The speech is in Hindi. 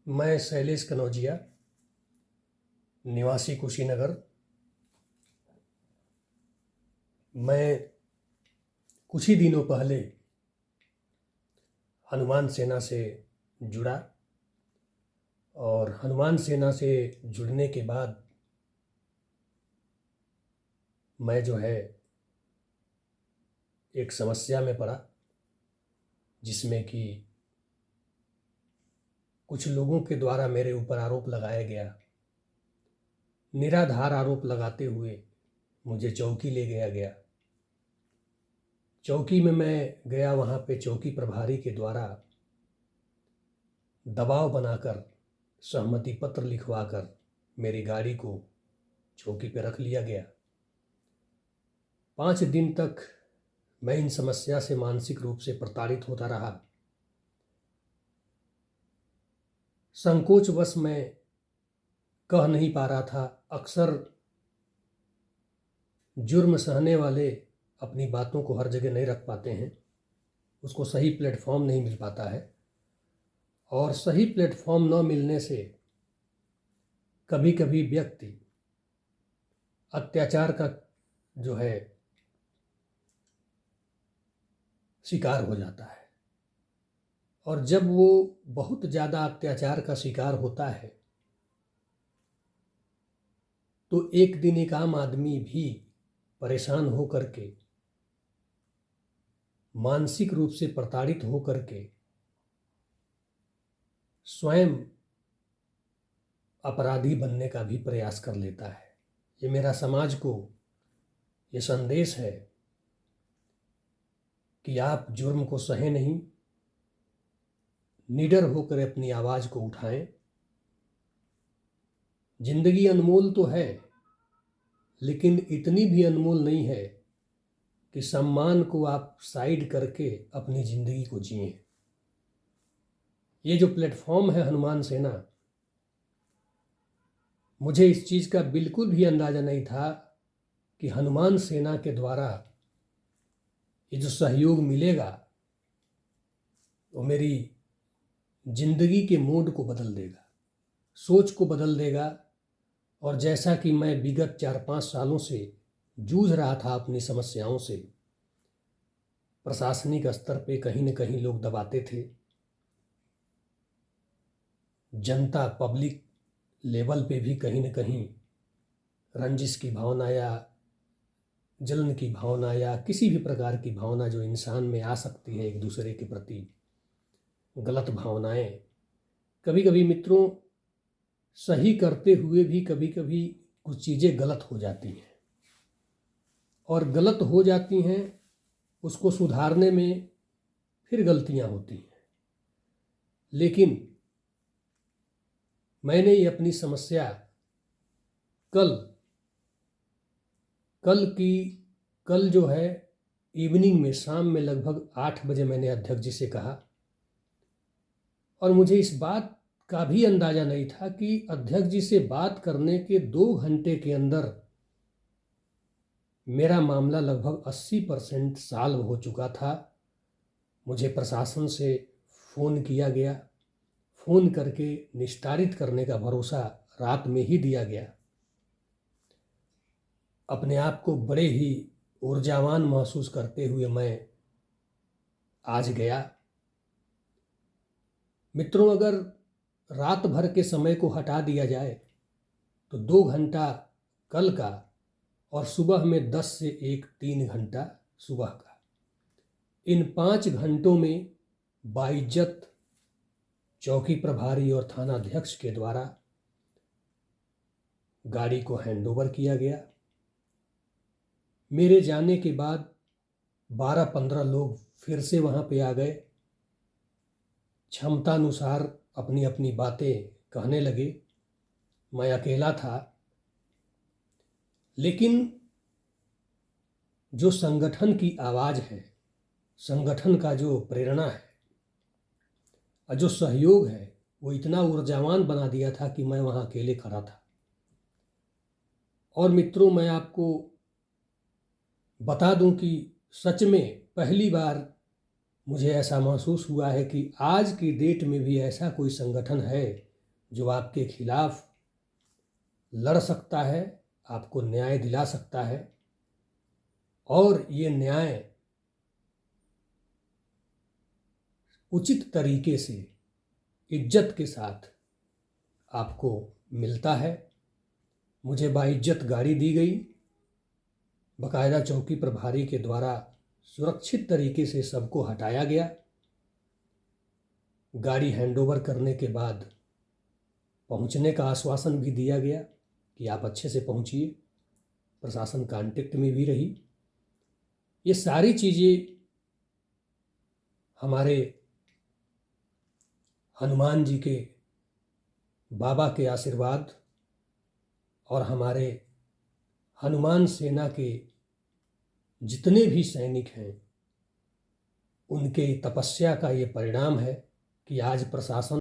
मैं शैलेश कनौजिया, निवासी कुशीनगर। मैं कुछ ही दिनों पहले हनुमान सेना से जुड़ा और हनुमान सेना से जुड़ने के बाद मैं जो है एक समस्या में पड़ा, जिसमें कि कुछ लोगों के द्वारा मेरे ऊपर आरोप लगाया गया। निराधार आरोप लगाते हुए मुझे चौकी ले गया। चौकी में मैं गया, वहाँ पे चौकी प्रभारी के द्वारा दबाव बनाकर सहमति पत्र लिखवाकर मेरी गाड़ी को चौकी पे रख लिया गया। 5 दिन तक मैं इन समस्या से मानसिक रूप से प्रताड़ित होता रहा। संकोचवश मैं कह नहीं पा रहा था। अक्सर जुर्म सहने वाले अपनी बातों को हर जगह नहीं रख पाते हैं, उसको सही प्लेटफॉर्म नहीं मिल पाता है, और सही प्लेटफॉर्म न मिलने से कभी कभी व्यक्ति अत्याचार का जो है शिकार हो जाता है। और जब वो बहुत ज़्यादा अत्याचार का शिकार होता है तो एक दिन एक आम आदमी भी परेशान हो करके, मानसिक रूप से प्रताड़ित हो करके स्वयं अपराधी बनने का भी प्रयास कर लेता है। ये मेरा समाज को ये संदेश है कि आप जुर्म को सहे नहीं, निडर होकर अपनी आवाज़ को उठाएं। जिंदगी अनमोल तो है, लेकिन इतनी भी अनमोल नहीं है कि सम्मान को आप साइड करके अपनी ज़िंदगी को जिएं। ये जो प्लेटफॉर्म है हनुमान सेना, मुझे इस चीज़ का बिल्कुल भी अंदाज़ा नहीं था कि हनुमान सेना के द्वारा ये जो सहयोग मिलेगा वो मेरी ज़िंदगी के मूड को बदल देगा, सोच को बदल देगा। और जैसा कि मैं विगत 4-5 सालों से जूझ रहा था अपनी समस्याओं से, प्रशासनिक स्तर पे कहीं न कहीं लोग दबाते थे, जनता पब्लिक लेवल पे भी कहीं न कहीं रंजिश की भावना या जलन की भावना या किसी भी प्रकार की भावना जो इंसान में आ सकती है एक दूसरे के प्रति, गलत भावनाएं, कभी कभी मित्रों सही करते हुए भी कभी कभी कुछ चीज़ें गलत हो जाती हैं, और गलत हो जाती हैं उसको सुधारने में फिर गलतियां होती हैं। लेकिन मैंने ये अपनी समस्या कल जो है इवनिंग में, शाम में लगभग 8 बजे मैंने अध्यक्ष जी से कहा, और मुझे इस बात का भी अंदाज़ा नहीं था कि अध्यक्ष जी से बात करने के 2 घंटे के अंदर मेरा मामला लगभग 80% सॉल्व हो चुका था। मुझे प्रशासन से फ़ोन किया गया, फ़ोन करके निस्तारित करने का भरोसा रात में ही दिया गया। अपने आप को बड़े ही ऊर्जावान महसूस करते हुए मैं आज गया। मित्रों, अगर रात भर के समय को हटा दिया जाए तो 2 घंटा कल का और सुबह में 10 से 1 3 घंटा सुबह का, इन 5 घंटों में बाइज्जत चौकी प्रभारी और थानाध्यक्ष के द्वारा गाड़ी को हैंडओवर किया गया। मेरे जाने के बाद 12-15 लोग फिर से वहाँ पे आ गए, क्षमतानुसार अपनी अपनी बातें कहने लगे। मैं अकेला था, लेकिन जो संगठन की आवाज़ है, संगठन का जो प्रेरणा है और जो सहयोग है, वो इतना ऊर्जावान बना दिया था कि मैं वहाँ अकेले खड़ा था। और मित्रों, मैं आपको बता दूं कि सच में पहली बार मुझे ऐसा महसूस हुआ है कि आज की डेट में भी ऐसा कोई संगठन है जो आपके खिलाफ लड़ सकता है, आपको न्याय दिला सकता है, और ये न्याय उचित तरीके से इज्जत के साथ आपको मिलता है। मुझे बाइज्जत गाड़ी दी गई, बाकायदा चौकी प्रभारी के द्वारा सुरक्षित तरीके से सबको हटाया गया। गाड़ी हैंडओवर करने के बाद पहुंचने का आश्वासन भी दिया गया कि आप अच्छे से पहुंचिए। प्रशासन कांटेक्ट में भी रही। ये सारी चीज़ें हमारे हनुमान जी के बाबा के आशीर्वाद और हमारे हनुमान सेना के जितने भी सैनिक हैं उनके तपस्या का ये परिणाम है कि आज प्रशासन